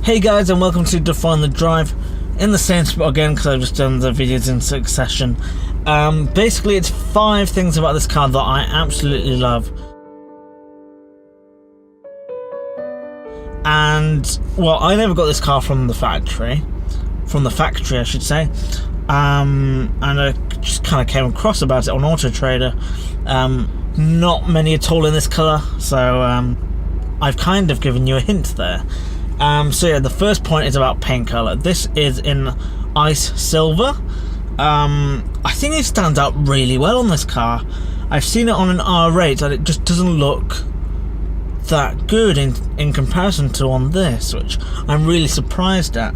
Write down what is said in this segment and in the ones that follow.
Hey guys, and welcome to Define the Drive in the same spot again because I've just done the videos in succession. Basically it's 5 things about this car that I absolutely love. And well, I never got this car from the factory I should say, and I just kind of came across about it on Auto Trader. Not many at all in this colour, so I've kind of given you a hint there. So yeah, the first point is about paint colour. This is in ice silver. I think it stands out really well on this car. I've seen it on an R8 and it just doesn't look that good in comparison to on this, which I'm really surprised at.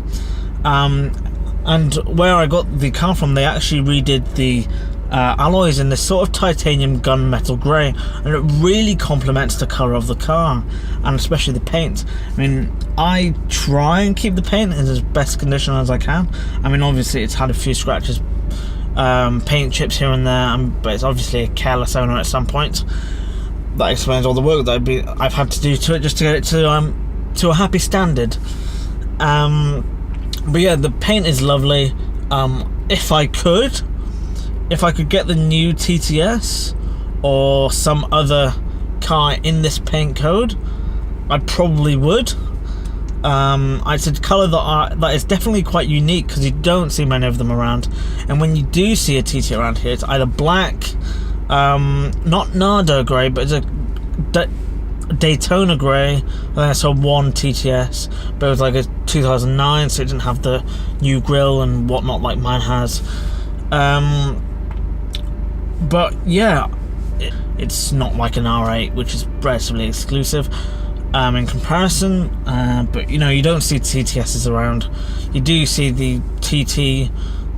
And where I got the car from, they actually redid the alloys in this sort of titanium gunmetal grey, and it really complements the colour of the car, and especially the paint. I mean, I try and keep the paint in as best condition as I can. I mean, obviously it's had a few scratches, paint chips here and there, but it's obviously a careless owner at some point. That explains all the work that I've had to do to it just to get it to a happy standard. But yeah, the paint is lovely. If I could get the new TTS or some other car in this paint code, I probably would. It's a colour that is definitely quite unique because you don't see many of them around. And when you do see a TT around here, it's either black, not Nardo grey, but it's a Daytona grey. And then I saw one TTS, but it was like a 2009, so it didn't have the new grille and whatnot like mine has. But yeah, it's not like an R8, which is relatively exclusive in comparison. But you know, you don't see TTSs around. You do see the TT,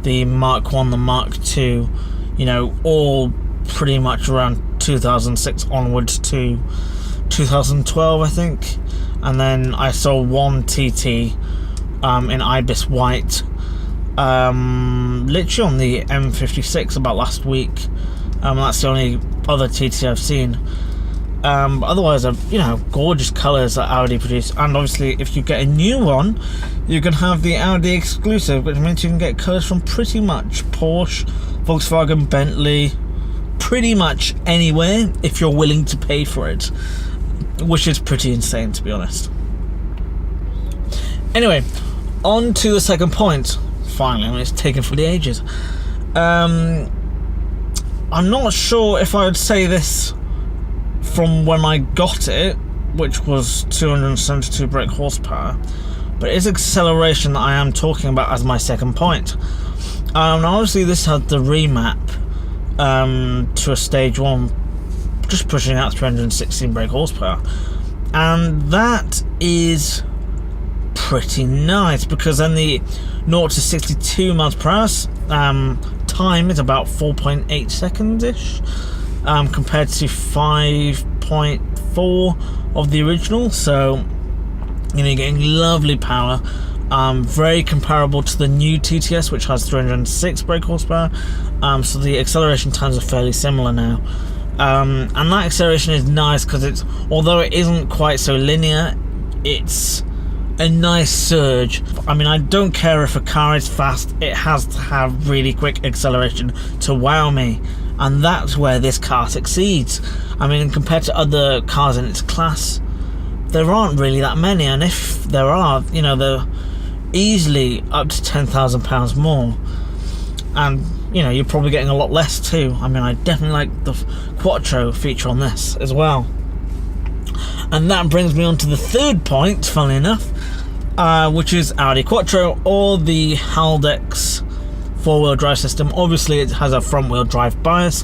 the Mark 1, the Mark 2, you know, all pretty much around 2006 onwards to 2012, I think. And then I saw one TT in Ibis White, literally on the M56 about last week. That's the only other TT I've seen. But otherwise, you know, gorgeous colours that Audi produce. And obviously, if you get a new one, you can have the Audi exclusive, which means you can get colours from pretty much Porsche, Volkswagen, Bentley, pretty much anywhere if you're willing to pay for it, which is pretty insane, to be honest. Anyway, on to the second point. Finally, I mean, it's taken for the ages. I'm not sure if I would say this from when I got it, which was 272 brake horsepower, but it's acceleration that I am talking about as my second point. Obviously this had the remap to a stage 1, just pushing out 316 brake horsepower, and that is pretty nice because then the 0 to 62 miles per hour time is about 4.8 seconds ish, compared to 5.4 of the original. So you know, you're getting lovely power, very comparable to the new TTS, which has 306 brake horsepower. So the acceleration times are fairly similar now. And that acceleration is nice because it's, although it isn't quite so linear, it's a nice surge. I mean, I don't care if a car is fast, it has to have really quick acceleration to wow me, and that's where this car succeeds. I mean, compared to other cars in its class, there aren't really that many, and if there are, you know, they're easily up to £10,000 more, and you know, you're probably getting a lot less too. I mean, I definitely like the Quattro feature on this as well. And that brings me on to the third point, funnily enough, which is Audi Quattro, or the Haldex 4-wheel drive system. Obviously it has a front-wheel drive bias,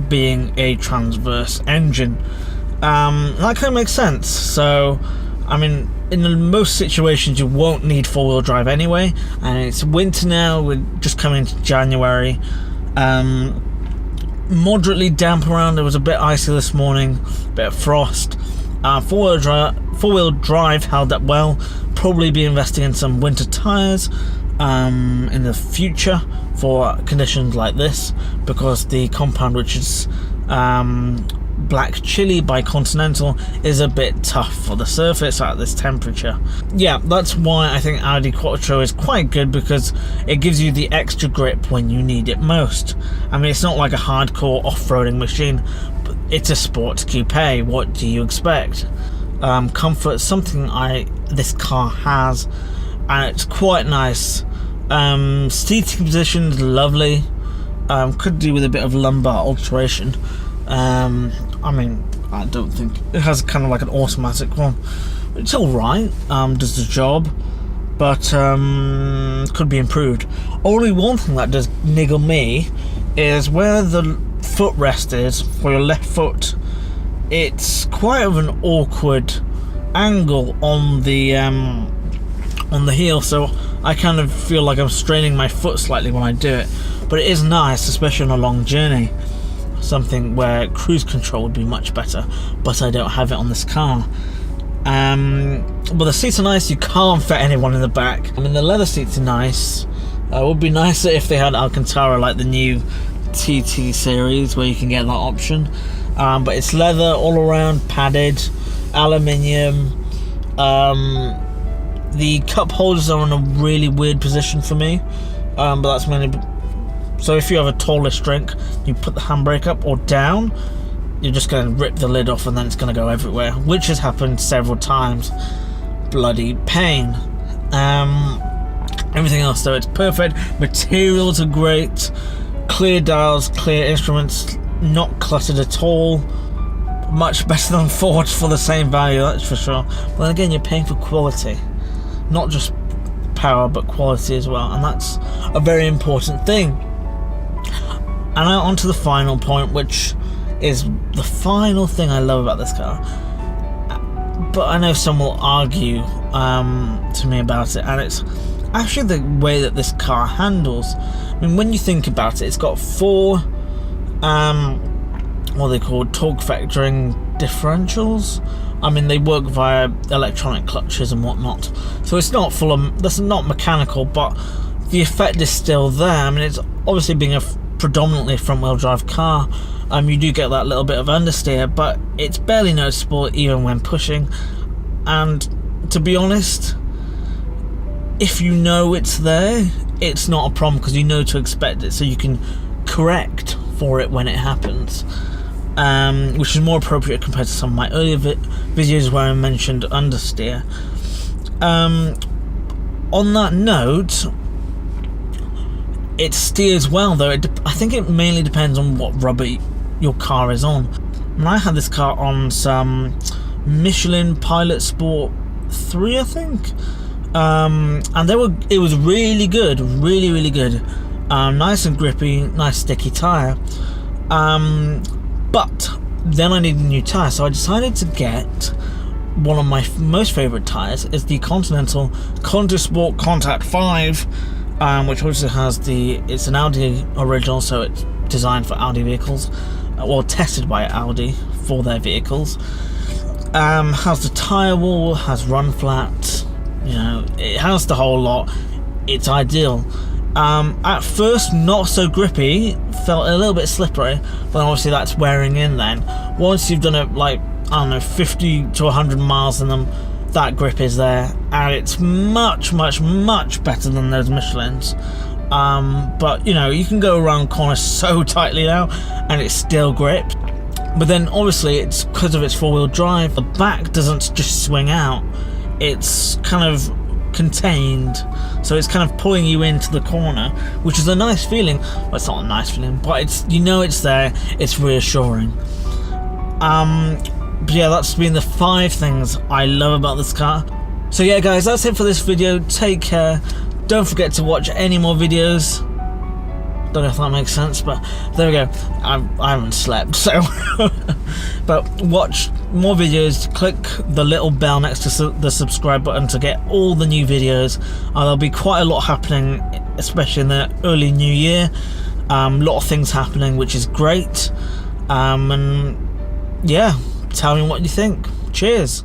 being a transverse engine. That kind of makes sense. So, I mean, in most situations you won't need 4-wheel drive anyway, and it's winter now, we're just coming into January. Moderately damp around, it was a bit icy this morning, a bit of frost. Four-wheel drive held up well. Probably be investing in some winter tyres in the future for conditions like this, because the compound, which is black chili by Continental is a bit tough for the surface at this temperature. Yeah, that's why I think Audi Quattro is quite good, because it gives you the extra grip when you need it most. I mean, it's not like a hardcore off-roading machine, but it's a sports coupe. What do you expect? Comfort, something this car has, and it's quite nice. Seating positions, lovely. Could do with a bit of lumbar alteration. I mean, I don't think it has kind of like an automatic one. It's alright, does the job, but could be improved. Only one thing that does niggle me is where the footrest is for your left foot. It's quite of an awkward angle on the heel, so I kind of feel like I'm straining my foot slightly when I do it. But it is nice, especially on a long journey. Something where cruise control would be much better, but I don't have it on this car. But the seats are nice. You can't fit anyone in the back. I mean, the leather seats are nice. It would be nicer if they had Alcantara like the new TT series, where you can get that option. But it's leather all around, padded, aluminium. The cup holders are in a really weird position for me, but that's mainly so if you have a tallish drink, you put the handbrake up or down, you're just going to rip the lid off and then it's going to go everywhere, which has happened several times. Bloody pain. Everything else though, it's perfect. Materials are great, clear dials, clear instruments, not cluttered at all. Much better than Ford for the same value, that's for sure. But then again, you're paying for quality, not just power but quality as well, and that's a very important thing. And now on to the final point, which is the final thing I love about this car. But I know some will argue to me about it, and it's actually the way that this car handles. I mean, when you think about it, it's got 4 what they call torque vectoring differentials. I mean, they work via electronic clutches and whatnot, so it's not that's not mechanical, but the effect is still there. I mean, it's obviously being a predominantly front-wheel drive car, you do get that little bit of understeer, but it's barely noticeable even when pushing. And to be honest, if you know it's there, it's not a problem, because you know to expect it, so you can correct for it when it happens, which is more appropriate compared to some of my earlier videos where I mentioned understeer. On that note, it steers well though. I think it mainly depends on what rubber your car is on. And I had this car on some Michelin Pilot Sport 3, I think, and it was really good, really good. Nice and grippy, nice sticky tyre. But then I needed a new tyre, so I decided to get one of my most favourite tyres. Is the Continental Conti Sport Contact 5. Which also has it's an Audi original, so it's designed for Audi vehicles, or tested by Audi for their vehicles. Has the tyre wall, has run flat, you know, it has the whole lot. It's ideal. At first, not so grippy, felt a little bit slippery, but obviously that's wearing in then. Once you've done it like, I don't know, 50 to 100 miles in them, that grip is there, and it's much better than those Michelins. But you know, you can go around corners so tightly now and it's still gripped. But then obviously it's because of its 4-wheel drive, the back doesn't just swing out, it's kind of contained, so it's kind of pulling you into the corner, which is a nice feeling. Well, it's not a nice feeling, but it's, you know, it's there, it's reassuring. But yeah, that's been the 5 things I love about this car. So yeah guys, that's it for this video. Take care. Don't forget to watch any more videos. Don't know if that makes sense, but there we go. I haven't slept, so but watch more videos. Click the little bell next to the subscribe button to get all the new videos. There'll be quite a lot happening, especially in the early new year. A lot of things happening, which is great. And yeah, tell me what you think. Cheers.